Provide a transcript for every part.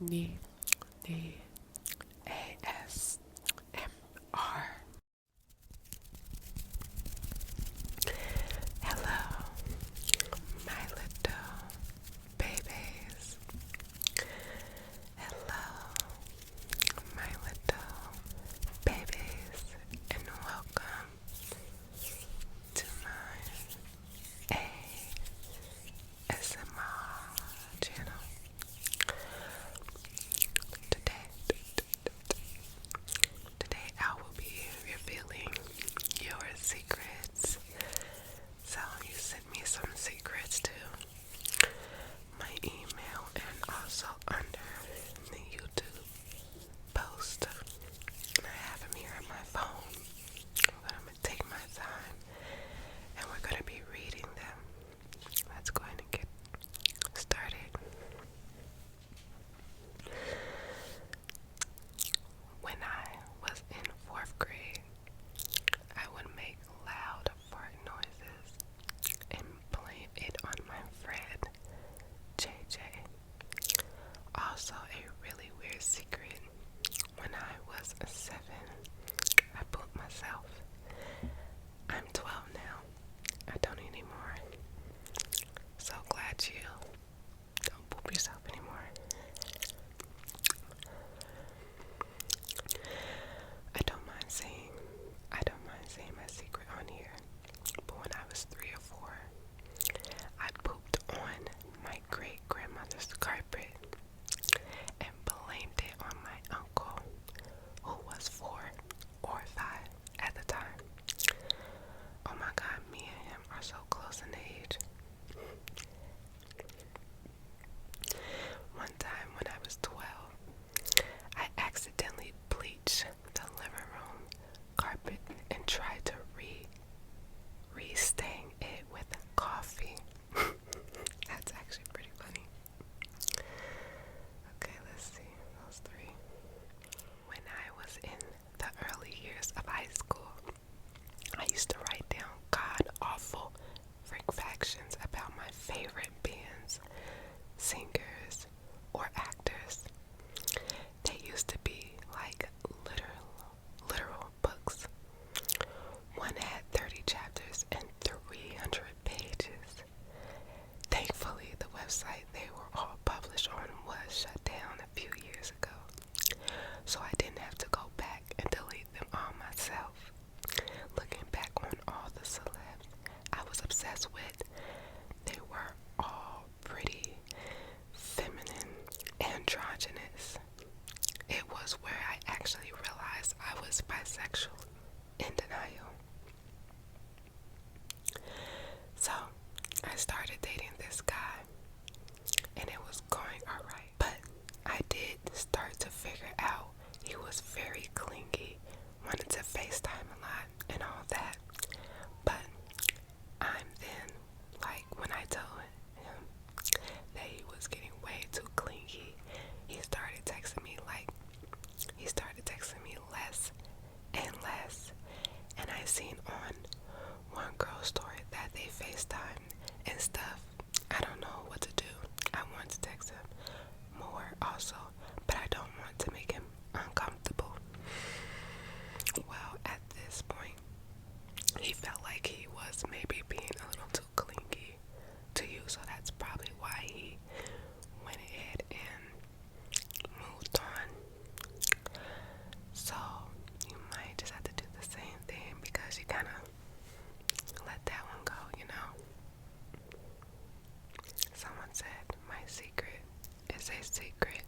NeiNei ASMR. Hello, my little baebaes. Hello, my little baebaes, and welcome to my ASMR channel. Today I will be revealing your secrets. So you sent me some secrets to my email and also under the YouTube post. I have them here on my phone. But I'm going to take my time and we're going to be reading them. Let's go ahead and get started. When I was in 4th grade, I would make loud fart noises and blame it on my friend JJ. Also, a really weird secret. When I was 7, I pooped myself. I'm 12 now. I don't anymore. So glad you don't poop yourself anymore. I don't mind saying my secret on here. But when I was 3 or 4, I pooped on my great grandmother's carpet and blamed it on my uncle, who was 4 or 5 at the time. Oh my God, me and him are so close in age. One time when I was 12, I accidentally bleached the living room carpet and tried to re-stain it with coffee. That's actually pretty funny. Okay, let's see, those 3. When I was in the early years of high school, I used to write down god-awful factions about my favorite bands, singers, or actors. They used to be like literal books. One had 30 chapters and 300 pages. Thankfully, the website they were all published on was shut down a few years ago, so I didn't have to go back and delete them all myself. Looking back on all the celebs I was obsessed with, they were all pretty, feminine, androgynous. It was where I actually realized I was bisexual in denial. So, I started dating this guy, and it was going alright. But I did start to figure out he was very clingy, wanted to FaceTime a lot, and all that. But I'm then, like, when I told him that he was getting way too clingy, he started texting me less and less. And I seen on one girl's story that they FaceTime and stuff. I don't know what to do. I want to text him more also, but I don't want to make him uncomfortable. Well, at this point, he felt like he was maybe being a little too clingy to you, so that's probably why he went ahead and moved on. So you might just have to do the same thing because you kind of let that one go, you know. Someone said my secret is a secret.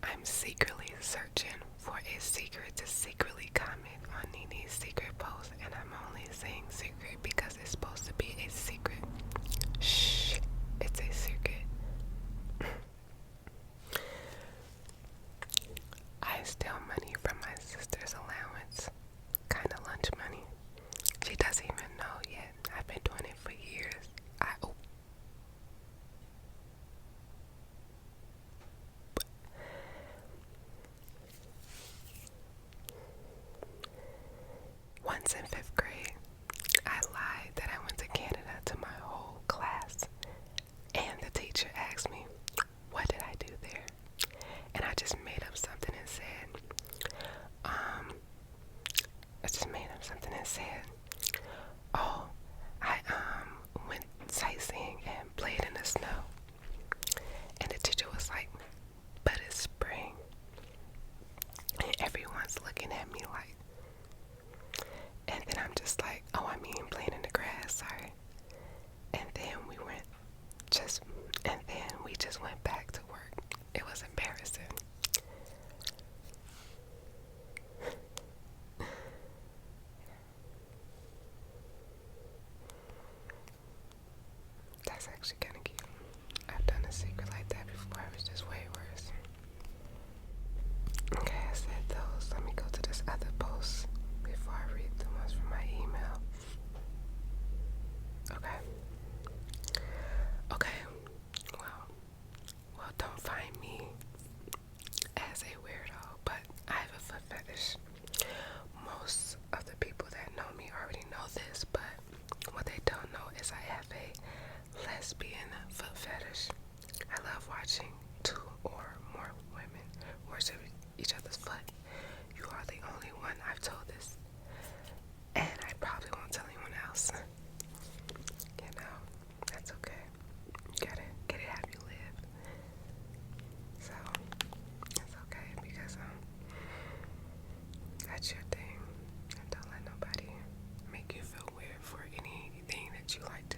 I'm secretly searching for a secret to secretly comment on NeiNei's secret post, and I'm only saying secret because it's supposed to be a secret. Shh, it's a secret. I steal money from my sister's allowance, kind of lunch money. She doesn't even know yet. I've been doing it for years. Once in 5th grade, I lied that I went I just made up something and said, "Oh, I went sightseeing and played in the snow." And the teacher was like, "But it's spring." And everyone's looking at me like, and then I'm just like, "Oh, I mean playing in the grass, sorry." And then we just went back to work. It was embarrassing. That's actually kind of cute. I've done a secret like that before. It was just way worse. Okay, I said those. Let me go to this other post before I read the ones from my email. Okay. Okay. Well, don't find me as a weirdo, but I have a foot fetish. Most of the people that know me already know this, but what they don't know is I have a lesbian foot fetish. I love watching two or more women worship each other's foot. You are the only one I've told this, and I probably won't tell anyone else. You know, that's okay. You gotta get it how you live. So it's okay because that's your thing, and don't let nobody make you feel weird for anything that you like to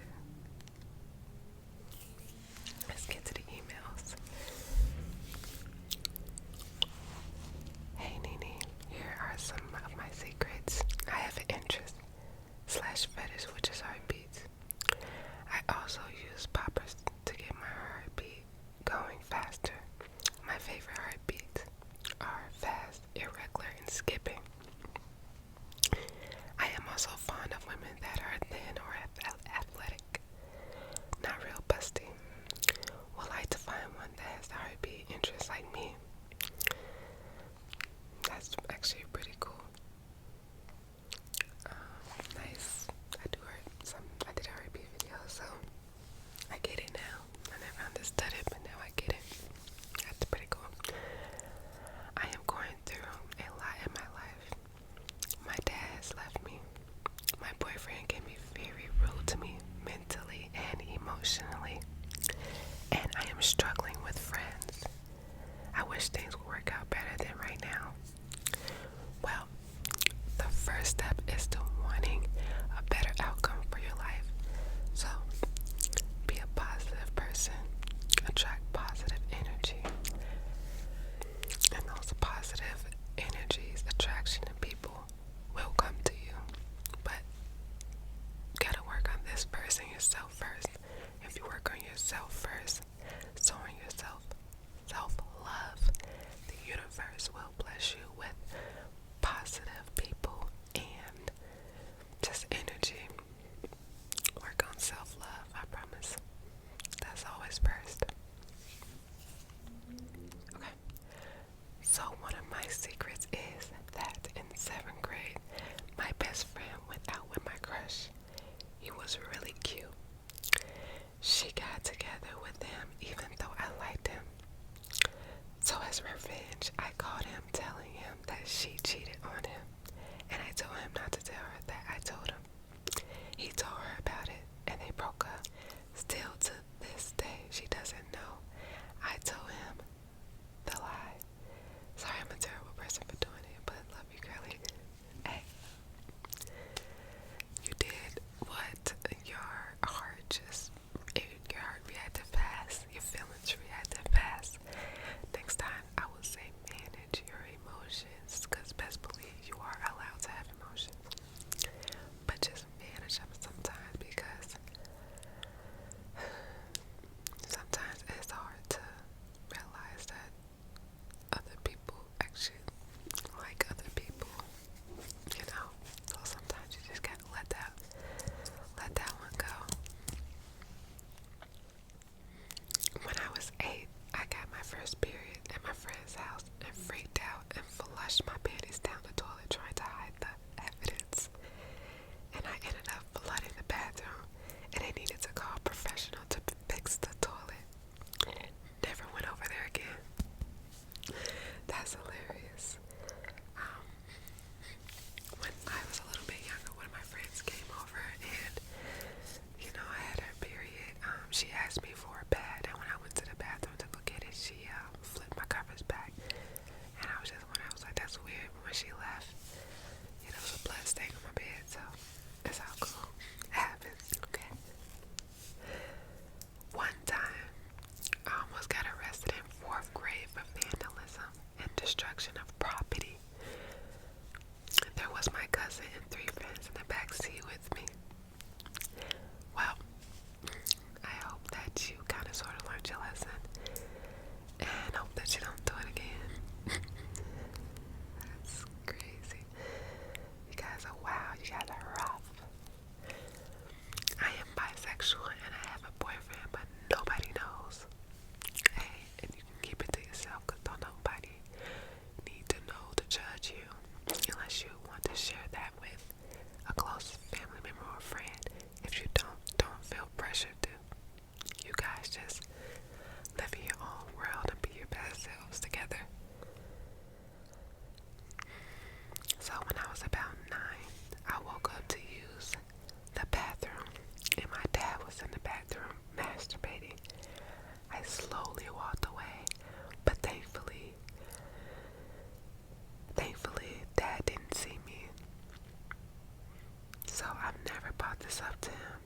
never brought this up to him.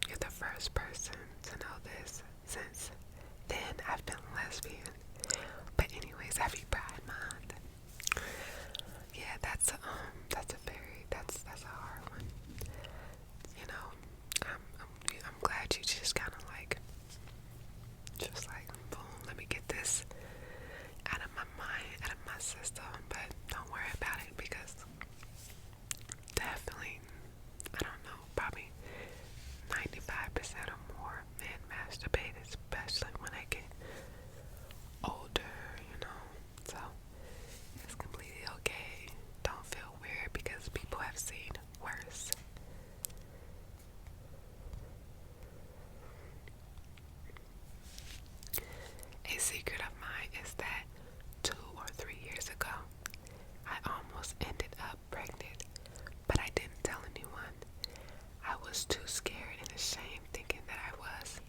You're the first person to know this. Since then, I've been lesbian. But anyways, happy Pride Month. Yeah, that's a hard one. You know, I'm glad you just kind of like, boom, let me get this out of my mind, out of my system. But don't worry about it, because definitely, I don't know, probably 95% or more men masturbate, especially when they get older, you know. So it's completely okay. Don't feel weird, because people have seen worse. A secret of mine is that 2 or 3 years ago, I almost ended up pregnant, but I didn't tell anyone. I was too scared and ashamed, thinking that I was.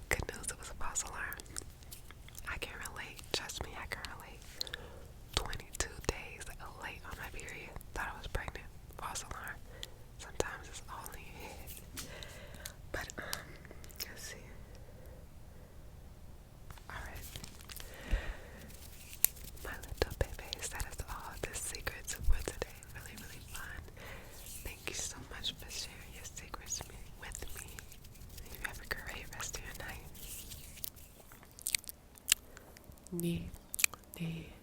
Good news, it was a false alarm. I can relate. Trust me, I can relate. 22 days late on my period. Thought I was pregnant. False alarm. Sometimes it's all in your head. But, let's see. Alright. My little baebaes, that is all the secrets for today. Really, really fun. Thank you so much for sharing your secrets with me. You have a great rest of your night. NeiNei.